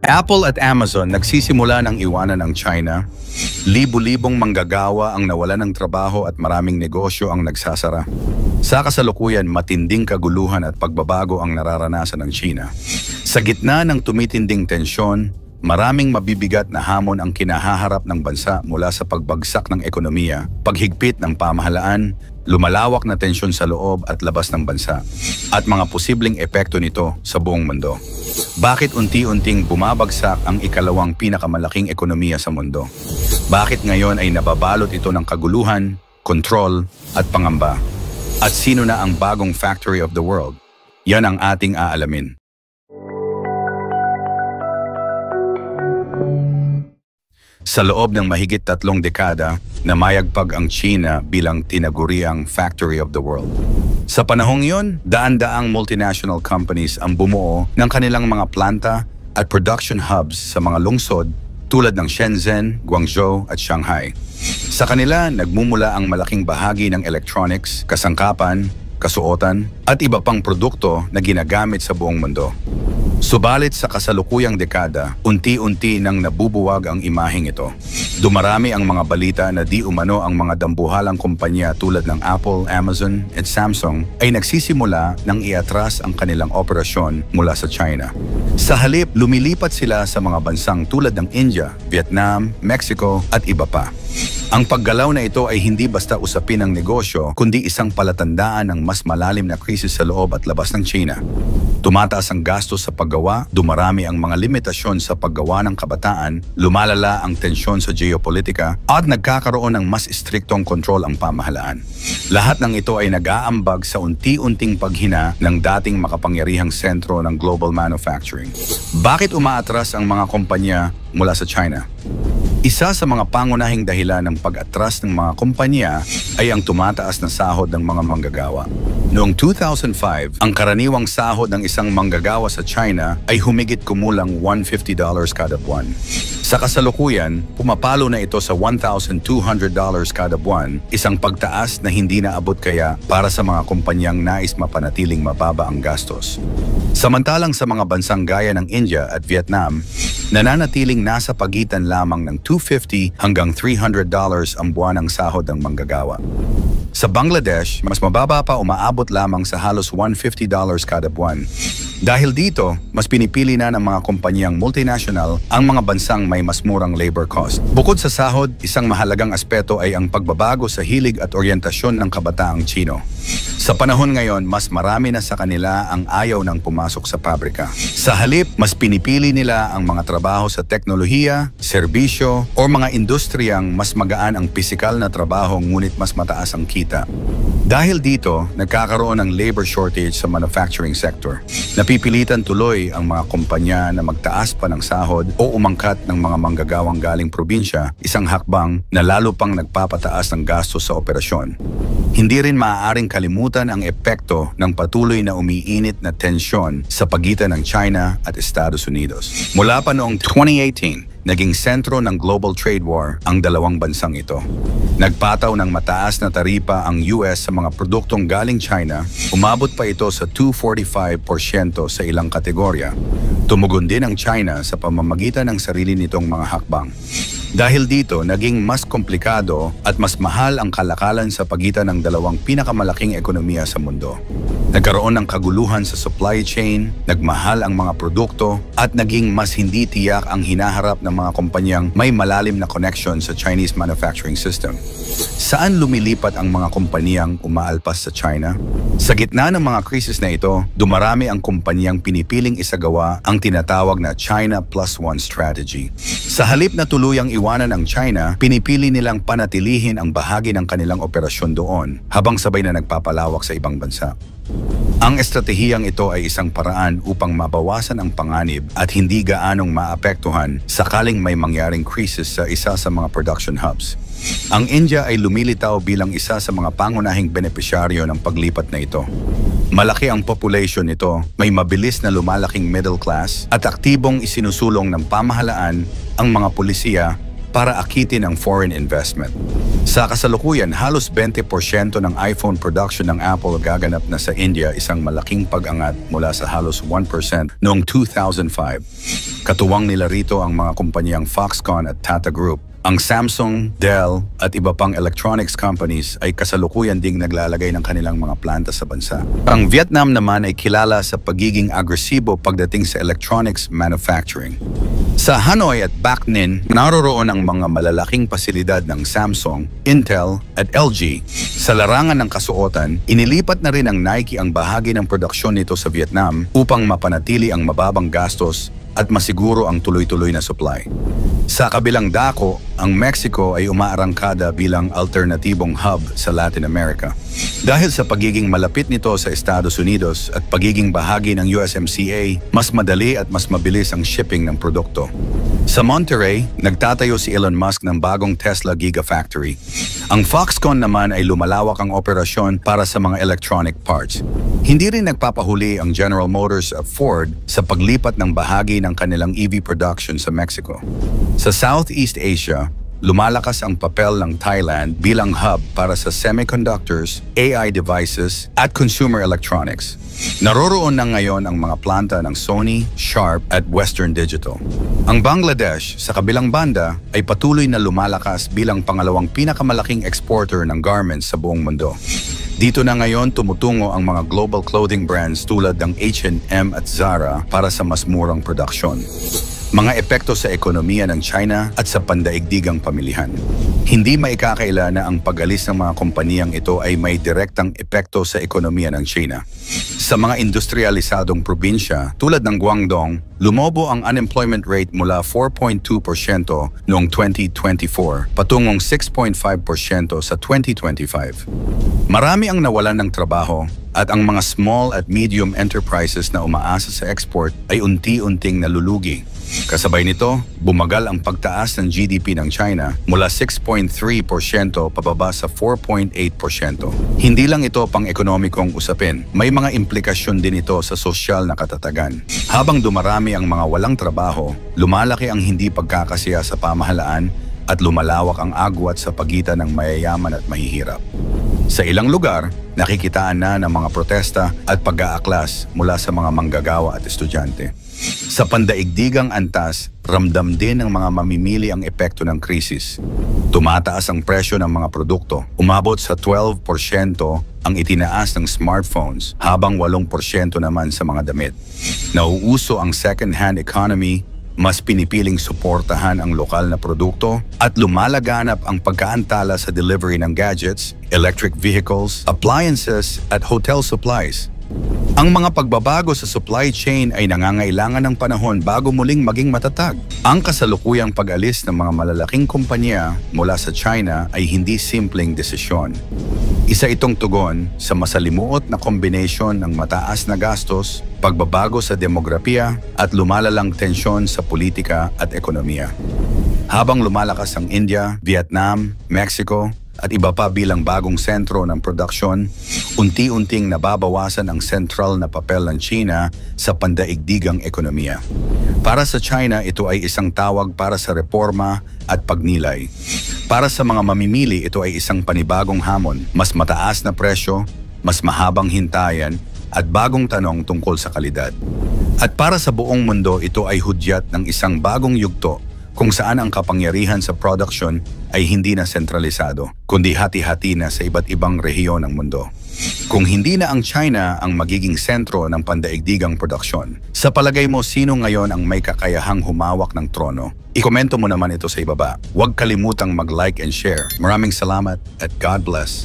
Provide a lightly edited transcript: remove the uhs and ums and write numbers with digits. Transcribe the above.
Apple at Amazon nagsisimula ng iwanan ang China. Libu-libong manggagawa ang nawalan ng trabaho at maraming negosyo ang nagsasara. Sa kasalukuyan, matinding kaguluhan at pagbabago ang nararanasan ng China. Sa gitna ng tumitinding tensyon, maraming mabibigat na hamon ang kinahaharap ng bansa mula sa pagbagsak ng ekonomiya, paghigpit ng pamahalaan, lumalawak na tensyon sa loob at labas ng bansa, at mga posibleng epekto nito sa buong mundo. Bakit unti-unting bumabagsak ang ikalawang pinakamalaking ekonomiya sa mundo? Bakit ngayon ay nababalot ito ng kaguluhan, kontrol, at pangamba? At sino na ang bagong factory of the world? Yan ang ating aalamin. Sa loob ng mahigit 3 dekada, namayagpag ang China bilang tinaguriang factory of the world. Sa panahong iyon, daan-daang multinational companies ang bumuo ng kanilang mga planta at production hubs sa mga lungsod tulad ng Shenzhen, Guangzhou at Shanghai. Sa kanila, nagmumula ang malaking bahagi ng electronics, kasangkapan, kasuotan at iba pang produkto na ginagamit sa buong mundo. Subalit sa kasalukuyang dekada, unti-unti nang nabubuwag ang imaheng ito. Dumarami ang mga balita na di umano ang mga dambuhalang kumpanya tulad ng Apple, Amazon at Samsung ay nagsisimula ng iatras ang kanilang operasyon mula sa China. Sa halip, lumilipat sila sa mga bansang tulad ng India, Vietnam, Mexico at iba pa. Ang paggalaw na ito ay hindi basta usapin ng negosyo, kundi isang palatandaan ng mas malalim na krisis sa loob at labas ng China. Tumataas ang gastos sa paggawa, dumarami ang mga limitasyon sa paggawa ng kabataan, lumalala ang tensyon sa geopolitika, at nagkakaroon ng mas istriktong kontrol ang pamahalaan. Lahat ng ito ay nag-aambag sa unti-unting paghina ng dating makapangyarihang sentro ng global manufacturing. Bakit umaatras ang mga kumpanya mula sa China? Isa sa mga pangunahing dahilan ng pag-atras ng mga kumpanya ay ang tumataas na sahod ng mga manggagawa. Noong 2005, ang karaniwang sahod ng isang manggagawa sa China ay humigit kumulang $150 kada buwan. Sa kasalukuyan, pumapalo na ito sa $1,200 kada buwan, isang pagtaas na hindi naabot kaya para sa mga kumpanyang nais mapanatiling mababa ang gastos. Samantalang sa mga bansang gaya ng India at Vietnam, nananatiling nasa pagitan lamang ng $250 hanggang $300 ang buwan ng sahod ng manggagawa. Sa Bangladesh, mas mababa pa, umaabot lamang sa halos $150 kada buwan. Dahil dito, mas pinipili na ng mga kumpanyang multinational ang mga bansang may mas murang labor cost. Bukod sa sahod, isang mahalagang aspeto ay ang pagbabago sa hilig at oryentasyon ng kabataang Tsino. Sa panahon ngayon, mas marami na sa kanila ang ayaw ng pumasok sa pabrika. Sa halip, mas pinipili nila ang mga trabaho sa teknolohiya, serbisyo, o mga industriyang mas magaan ang pisikal na trabaho ngunit mas mataas ang kita. Dahil dito, nagkakaroon ng labor shortage sa manufacturing sector. Napipilitan tuloy ang mga kumpanya na magtaas pa ng sahod o umangkat ng mga manggagawang galing probinsya, isang hakbang na lalo pang nagpapataas ng gastos sa operasyon. Hindi rin maaaring kalimutan ang epekto ng patuloy na umiinit na tensyon sa pagitan ng China at Estados Unidos. Mula pa noong 2018, naging sentro ng global trade war ang dalawang bansang ito. Nagpataw ng mataas na taripa ang US sa mga produktong galing China, umabot pa ito sa 245% sa ilang kategorya. Tumugon din ang China sa pamamagitan ng sarili nitong mga hakbang. Dahil dito, naging mas komplikado at mas mahal ang kalakalan sa pagitan ng dalawang pinakamalaking ekonomiya sa mundo. Nagkaroon ng kaguluhan sa supply chain, nagmahal ang mga produkto, at naging mas hindi tiyak ang hinaharap ng mga kumpanyang may malalim na connection sa Chinese manufacturing system. Saan lumilipat ang mga kumpanyang umaalpas sa China? Sa gitna ng mga krisis na ito, dumarami ang kumpanyang pinipiling isagawa ang tinatawag na China Plus One strategy. Sa halip na tuluyang iwanan ang China, pinipili nilang panatilihin ang bahagi ng kanilang operasyon doon habang sabay na nagpapalawak sa ibang bansa. Ang estratehiyang ito ay isang paraan upang mabawasan ang panganib at hindi gaanong maapektuhan sakaling may mangyaring krisis sa isa sa mga production hubs. Ang India ay lumilitaw bilang isa sa mga pangunahing benepisyaryo ng paglipat na ito. Malaki ang population nito, may mabilis na lumalaking middle class at aktibong isinusulong ng pamahalaan, ang mga pulisiya para akitin ang foreign investment. Sa kasalukuyan, halos 20% ng iPhone production ng Apple gaganap na sa India, isang malaking pag-angat mula sa halos 1% noong 2005. Katuwang nila rito ang mga kumpanyang Foxconn at Tata Group. Ang Samsung, Dell at iba pang electronics companies ay kasalukuyan ding naglalagay ng kanilang mga planta sa bansa. Ang Vietnam naman ay kilala sa pagiging agresibo pagdating sa electronics manufacturing. Sa Hanoi at Bac Ninh, naroroon ang mga malalaking pasilidad ng Samsung, Intel at LG. Sa larangan ng kasuotan, inilipat na rin ng Nike ang bahagi ng produksyon nito sa Vietnam upang mapanatili ang mababang gastos at masiguro ang tuloy-tuloy na supply. Sa kabilang dako, ang Mexico ay umaarangkada bilang alternatibong hub sa Latin America. Dahil sa pagiging malapit nito sa Estados Unidos at pagiging bahagi ng USMCA, mas madali at mas mabilis ang shipping ng produkto. Sa Monterrey, nagtatayo si Elon Musk ng bagong Tesla Gigafactory. Ang Foxconn naman ay lumalawak ang operasyon para sa mga electronic parts. Hindi rin nagpapahuli ang General Motors at Ford sa paglipat ng bahagi ng kanilang EV production sa Mexico. Sa Southeast Asia, lumalakas ang papel ng Thailand bilang hub para sa semiconductors, AI devices at consumer electronics. Naroroon na ngayon ang mga planta ng Sony, Sharp at Western Digital. Ang Bangladesh, sa kabilang banda, ay patuloy na lumalakas bilang pangalawang pinakamalaking exporter ng garments sa buong mundo. Dito na ngayon tumutungo ang mga global clothing brands tulad ng H&M at Zara para sa mas murang produksyon. Mga epekto sa ekonomiya ng China at sa pandaigdigang pamilihan. Hindi maikakaila na ang pag-alis ng mga kompaniyang ito ay may direktang epekto sa ekonomiya ng China. Sa mga industrialisadong probinsya tulad ng Guangdong, lumobo ang unemployment rate mula 4.2% noong 2024 patungong 6.5% sa 2025. Marami ang nawalan ng trabaho at ang mga small at medium enterprises na umaasa sa export ay unti-unting nalulugi. Kasabay nito, bumagal ang pagtaas ng GDP ng China mula 6.3% pababa sa 4.8%. Hindi lang ito pang-ekonomikong usapin, may mga implikasyon din ito sa sosyal na katatagan. Habang dumarami ang mga walang trabaho, lumalaki ang hindi pagkakasiya sa pamahalaan at lumalawak ang agwat sa pagitan ng mayayaman at mahihirap. Sa ilang lugar, nakikitaan na ng mga protesta at pag-aaklas mula sa mga manggagawa at estudyante. Sa pandaigdigang antas, ramdam din ng mga mamimili ang epekto ng krisis. Tumataas ang presyo ng mga produkto. Umabot sa 12% ang itinaas ng smartphones, habang 8% naman sa mga damit. Nauuso ang second-hand economy, mas pinipiling suportahan ang lokal na produkto at lumalaganap ang pagkaantala sa delivery ng gadgets, electric vehicles, appliances at hotel supplies. Ang mga pagbabago sa supply chain ay nangangailangan ng panahon bago muling maging matatag. Ang kasalukuyang pag-alis ng mga malalaking kumpanya mula sa China ay hindi simpleng desisyon. Isa itong tugon sa masalimuot na kombinasyon ng mataas na gastos, pagbabago sa demografiya at lumalalang tensyon sa politika at ekonomiya. Habang lumalakas ang India, Vietnam, Mexico, at iba pa bilang bagong sentro ng produksyon, unti-unting nababawasan ang sentral na papel ng China sa pandaigdigang ekonomiya. Para sa China, ito ay isang tawag para sa reforma at pagnilay. Para sa mga mamimili, ito ay isang panibagong hamon, mas mataas na presyo, mas mahabang hintayan, at bagong tanong tungkol sa kalidad. At para sa buong mundo, ito ay hudyat ng isang bagong yugto kung saan ang kapangyarihan sa production ay hindi na sentralisado, kundi hati-hati na sa iba't ibang rehiyon ng mundo. Kung hindi na ang China ang magiging sentro ng pandaigdigang produksyon, sa palagay mo sino ngayon ang may kakayahang humawak ng trono? Ikomento mo naman ito sa ibaba. Huwag kalimutang mag-like and share. Maraming salamat at God bless.